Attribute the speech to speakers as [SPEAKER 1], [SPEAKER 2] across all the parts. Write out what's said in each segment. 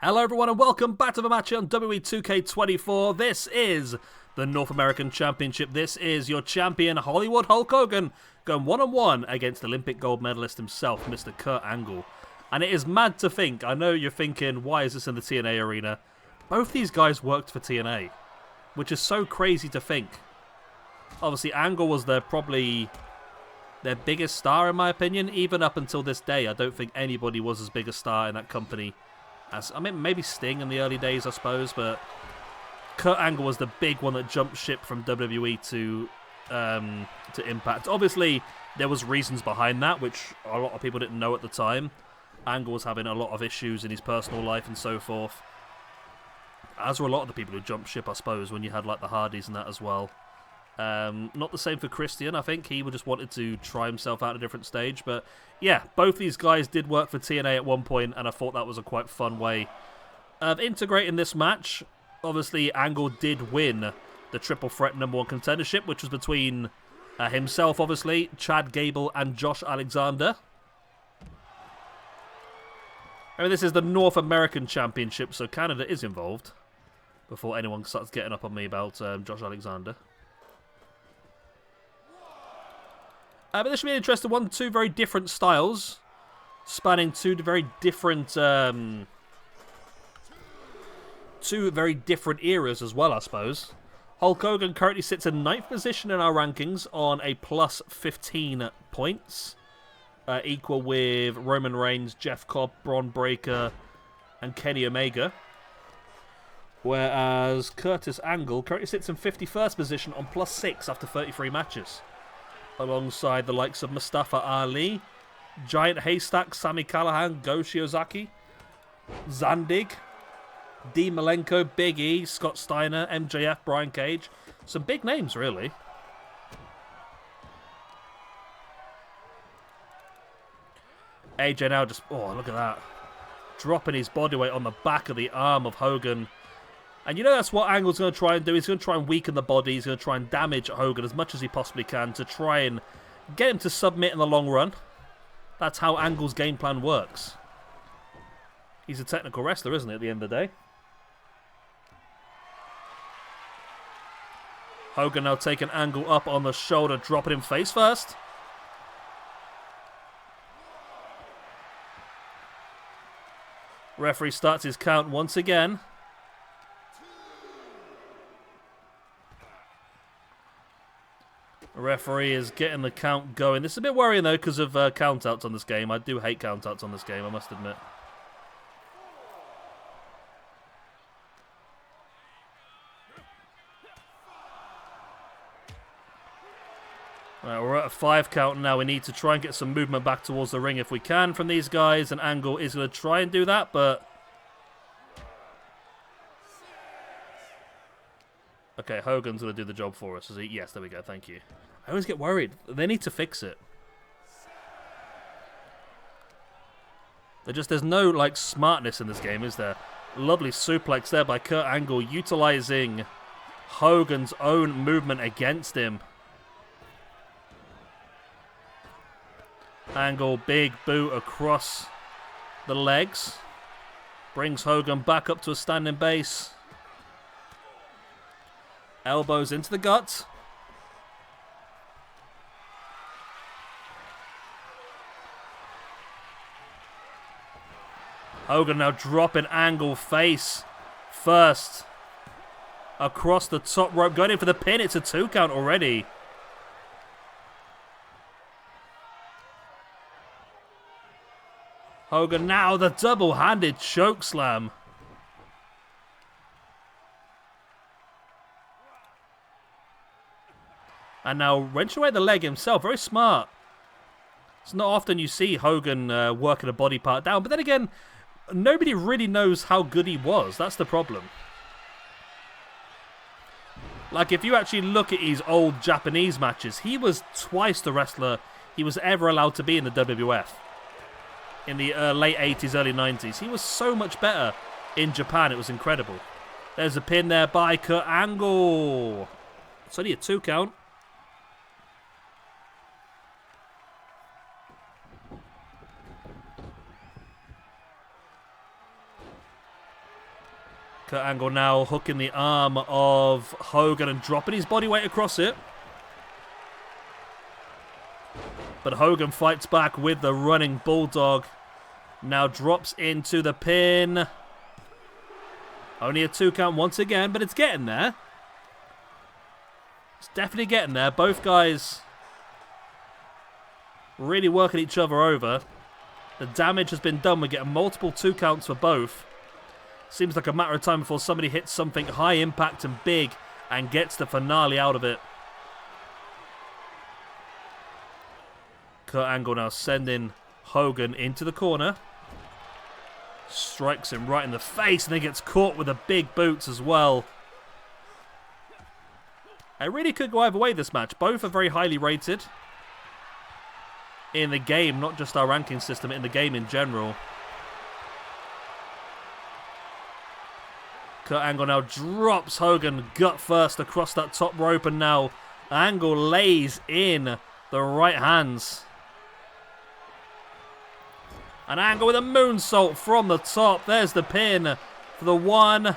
[SPEAKER 1] Hello everyone and welcome back to the match on WWE 2K24. This is the North American Championship. This is your champion Hollywood Hulk Hogan going one-on-one against Olympic gold medalist himself, Mr. Kurt Angle. And it is mad to think, I know you're thinking, why is this in the TNA arena? Both these guys worked for TNA, which is so crazy to think. Obviously Angle was probably their biggest star in my opinion. Even up until this day, I don't think anybody was as big a star in that company. I mean, maybe Sting in the early days, I suppose, but Kurt Angle was the big one that jumped ship from WWE to Impact. Obviously, there was reasons behind that, which a lot of people didn't know at the time. Angle was having a lot of issues in his personal life and so forth. As were a lot of the people who jumped ship, I suppose, when you had like the Hardys and that as well. Not the same for Christian, I think. He just wanted to try himself out at a different stage. But yeah, both these guys did work for TNA at one point, and I thought that was a quite fun way of integrating this match. Obviously, Angle did win the Triple Threat #1 contendership, which was between himself, obviously, Chad Gable, and Josh Alexander. I mean, this is the North American Championship, so Canada is involved. Before anyone starts getting up on me about Josh Alexander. But this should be an interesting one. Two very different styles, spanning two very different eras as well, I suppose. Hulk Hogan currently sits in 9th position in our rankings on a plus 15 points, equal with Roman Reigns, Jeff Cobb, Braun Breaker, and Kenny Omega. Whereas Curtis Angle currently sits in 51st position on plus 6 after 33 matches. Alongside the likes of Mustafa Ali, Giant Haystack, Sami Callihan, Go Shiozaki, Zandig, Dean Malenko, Big E, Scott Steiner, MJF, Brian Cage. Some big names, really. AJ now just, oh, look at that. Dropping his body weight on the back of the arm of Hogan. And you know that's what Angle's going to try and do. He's going to try and weaken the body. He's going to try and damage Hogan as much as he possibly can to try and get him to submit in the long run. That's how Angle's game plan works. He's a technical wrestler, isn't he, at the end of the day? Hogan now taking Angle up on the shoulder, dropping him face first. Referee starts his count once again. Referee is getting the count going. This is a bit worrying, though, because of countouts on this game. I do hate countouts on this game, I must admit. Right, we're at a 5 count now. We need to try and get some movement back towards the ring if we can from these guys. And Angle is going to try and do that, but... Okay, Hogan's going to do the job for us. Is he? Yes, there we go. Thank you. I always get worried. They need to fix it. There's no, like, smartness in this game, is there? Lovely suplex there by Kurt Angle, utilizing Hogan's own movement against him. Angle, big boot across the legs. Brings Hogan back up to a standing base. Elbows into the gut. Hogan now dropping Angle face first. Across the top rope. Going in for the pin. It's a 2 count already. Hogan now the double-handed choke slam. And now wrenching away the leg himself. Very smart. It's not often you see Hogan working a body part down. But then again, nobody really knows how good he was. That's the problem. Like, if you actually look at his old Japanese matches, he was twice the wrestler he was ever allowed to be in the WWF. In the late 80s, early 90s. He was so much better in Japan. It was incredible. There's a pin there by Kurt Angle. It's only a 2 count. Kurt Angle now hooking the arm of Hogan and dropping his body weight across it. But Hogan fights back with the running bulldog. Now drops into the pin. Only a 2 count once again, but it's getting there. It's definitely getting there. Both guys really working each other over. The damage has been done. We're getting multiple 2 counts for both. Seems like a matter of time before somebody hits something high impact and big and gets the finale out of it. Kurt Angle now sending Hogan into the corner. Strikes him right in the face and then gets caught with the big boots as well. It really could go either way this match. Both are very highly rated in the game, not just our ranking system, in the game in general. Kurt Angle now drops Hogan gut first across that top rope, and now Angle lays in the right hands. An Angle with a moonsault from the top. There's the pin for the 1.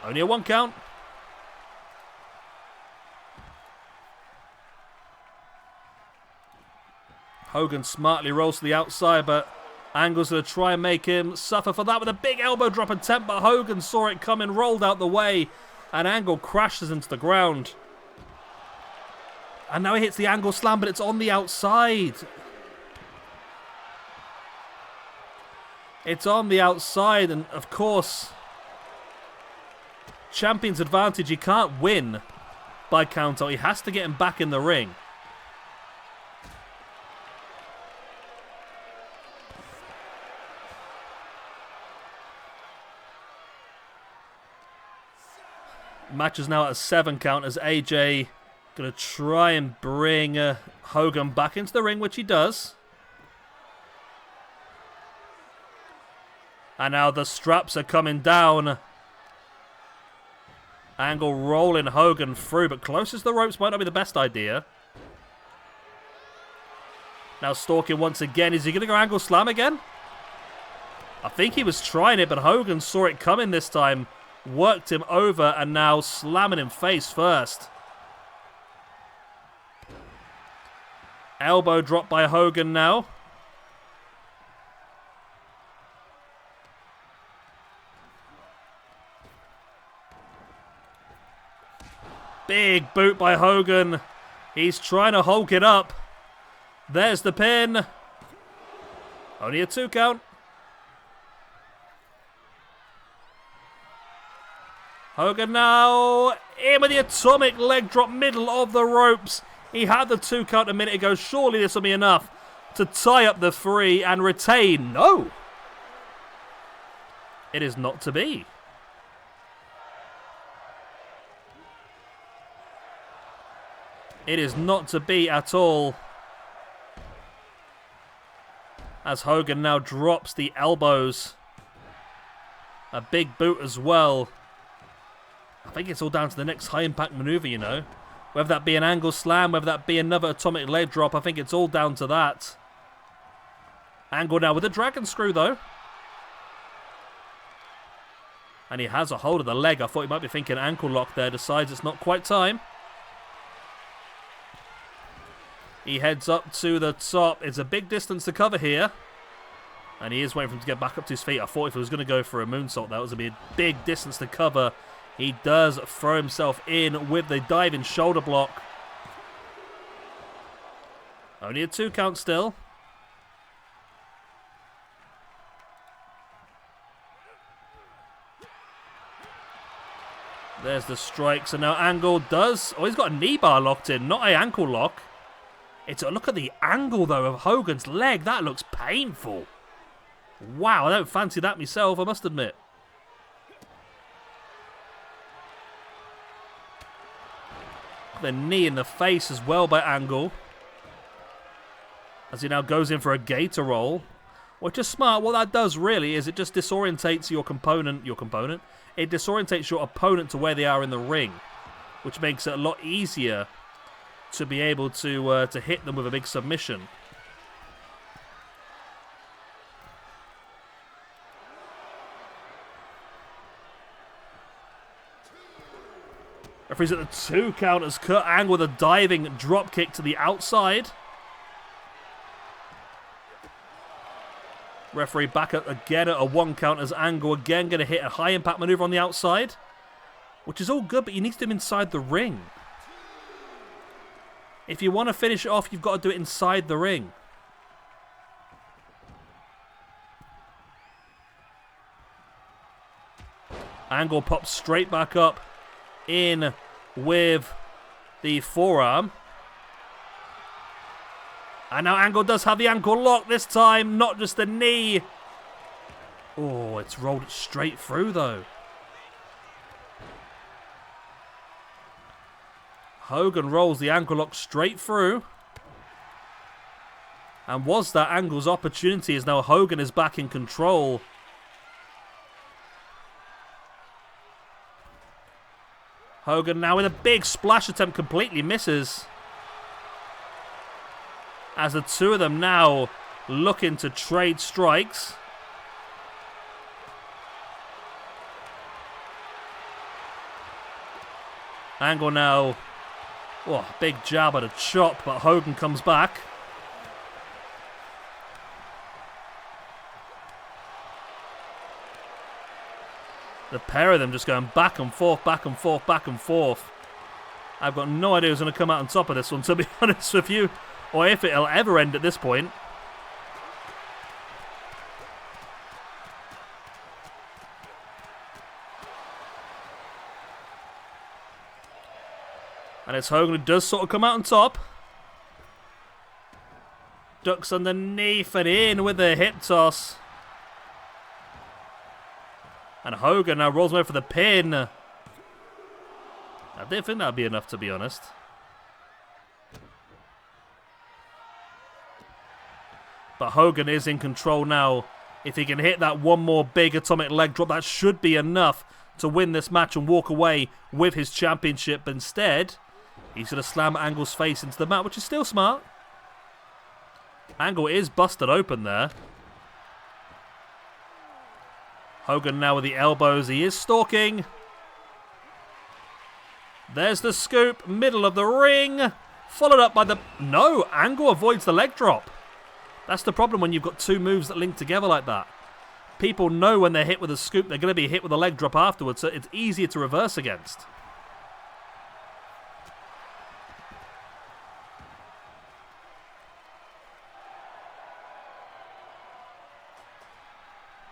[SPEAKER 1] Only a 1 count. Hogan smartly rolls to the outside, but Angle's going to try and make him suffer for that with a big elbow drop attempt, but Hogan saw it coming, rolled out the way, and Angle crashes into the ground. And now he hits the Angle slam, but it's on the outside. It's on the outside, and of course, champion's advantage, he can't win by count out. He has to get him back in the ring. Match is now at a 7 count as AJ going to try and bring Hogan back into the ring, which he does. And now the straps are coming down. Angle rolling Hogan through, but closest to the ropes might not be the best idea. Now stalking once again. Is he going to go Angle slam again? I think he was trying it, but Hogan saw it coming this time. Worked him over and now slamming him face first. Elbow drop by Hogan now. Big boot by Hogan. He's trying to Hulk it up. There's the pin. Only a 2 count. Hogan now in with the atomic leg drop, middle of the ropes. He had the 2 count a minute ago. Surely this will be enough to tie up the 3 and retain. No. It is not to be. It is not to be at all. As Hogan now drops the elbows. A big boot as well. I think it's all down to the next high impact maneuver, you know. Whether that be an Angle slam, whether that be another atomic leg drop, I think it's all down to that. Angle now with a dragon screw though. And he has a hold of the leg. I thought he might be thinking ankle lock there. Decides it's not quite time. He heads up to the top. It's a big distance to cover here. And he is waiting for him to get back up to his feet. I thought if he was going to go for a moonsault, that was a big distance to cover. He does throw himself in with the diving shoulder block. Only a 2 count still. There's the strike. So now Angle does... Oh, he's got a knee bar locked in, not an ankle lock. It's a look at the angle, though, of Hogan's leg. That looks painful. Wow, I don't fancy that myself, I must admit. The knee in the face as well by Angle. As he now goes in for a gator roll. Which is smart. What that does really is it just disorientates your component. It disorientates your opponent to where they are in the ring. Which makes it a lot easier to be able to hit them with a big submission. Referee's at the 2 count as Kurt Angle with a diving drop kick to the outside. Referee back up again at a 1 count as Angle again going to hit a high impact maneuver on the outside. Which is all good, but you need to do him inside the ring. If you want to finish it off, you've got to do it inside the ring. Angle pops straight back up in with the forearm. And now Angle does have the ankle lock this time, not just the knee. Oh, it's rolled it straight through though. Hogan rolls the ankle lock straight through. And was that Angle's opportunity as now Hogan is back in control. Hogan now with a big splash attempt completely misses. As the two of them now looking to trade strikes. Angle now. Oh, big jab at a chop, but Hogan comes back. The pair of them just going back and forth, back and forth, back and forth. I've got no idea who's going to come out on top of this one, to be honest with you. Or if it'll ever end at this point. And it's Hogan who does sort of come out on top. Ducks underneath and in with the hip toss. And Hogan now rolls away for the pin. I didn't think that would be enough, to be honest. But Hogan is in control now. If he can hit that one more big atomic leg drop, that should be enough to win this match and walk away with his championship. But instead, he's going to slam Angle's face into the mat, which is still smart. Angle is busted open there. Hogan now with the elbows. He is stalking. There's the scoop. Middle of the ring. Followed up by the... No, Angle avoids the leg drop. That's the problem when you've got two moves that link together like that. People know when they're hit with a scoop, they're going to be hit with a leg drop afterwards, so it's easier to reverse against.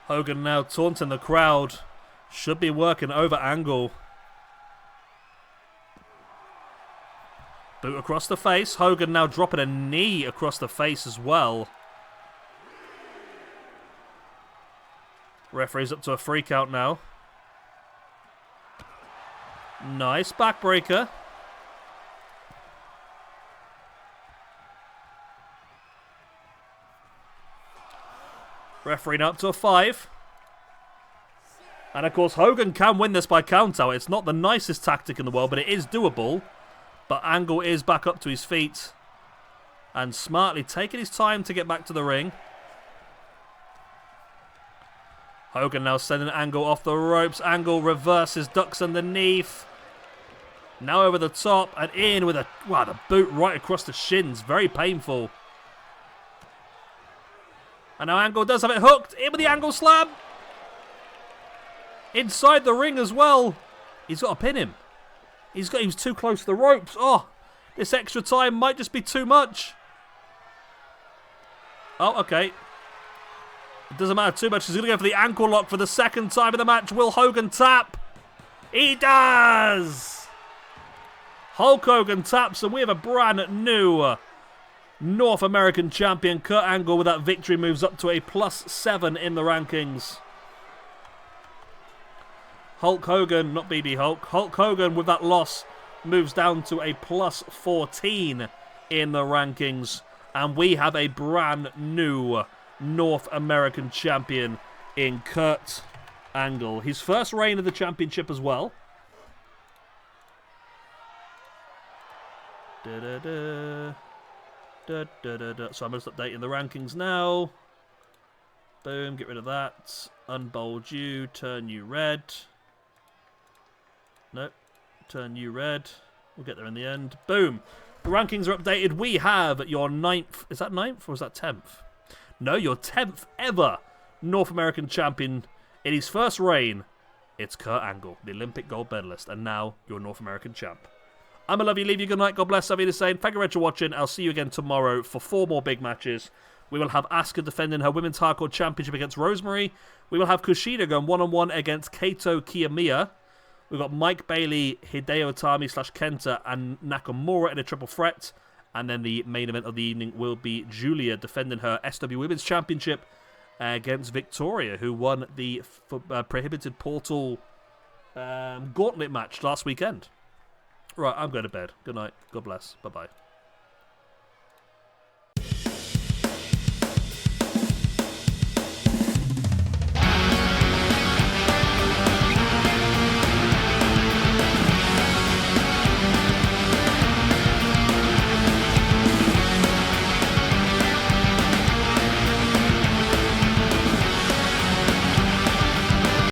[SPEAKER 1] Hogan now taunting the crowd. Should be working over Angle. Boot across the face. Hogan now dropping a knee across the face as well. Referee's up to a 3 count now. Nice backbreaker. Referee now up to a 5. And of course Hogan can win this by count out. It's not the nicest tactic in the world, but it is doable. But Angle is back up to his feet. And smartly taking his time to get back to the ring. Hogan now sending Angle off the ropes. Angle reverses, ducks underneath. Now over the top and in with a... Wow, the boot right across the shins. Very painful. And now Angle does have it hooked. In with the Angle slam. Inside the ring as well. He's got to pin him. He was too close to the ropes. Oh, this extra time might just be too much. Oh, okay. It doesn't matter too much. He's going to go for the ankle lock for the second time in the match. Will Hogan tap? He does! Hulk Hogan taps, and we have a brand new North American champion. Kurt Angle with that victory moves up to a +7 in the rankings. Hulk Hogan, not BB Hulk. Hulk Hogan with that loss moves down to a +14 in the rankings. And we have a brand new North American champion in Kurt Angle. His first reign of the championship as well. So I'm just updating the rankings now. Boom, get rid of that. Unbold you, turn you red. Nope. Turn you red. We'll get there in the end. Boom. The rankings are updated. We have your 9th. Is that 9th or was that 10th? No, your 10th ever North American champion in his first reign. It's Kurt Angle, the Olympic gold medalist, and now your North American champ. I'm going to love you, leave you good night. God bless. I'll be the same. Thank you very much for watching. I'll see you again tomorrow for 4 more big matches. We will have Asuka defending her Women's Hardcore Championship against Rosemary. We will have Kushida going one-on-one against Kaito Kiyomiya. We've got Mike Bailey, Hideo Itami / Kenta, and Nakamura in a triple threat. And then the main event of the evening will be Julia defending her SW Women's Championship against Victoria, who won the Prohibited Portal gauntlet match last weekend. Right, I'm going to bed. Good night. God bless. Bye-bye.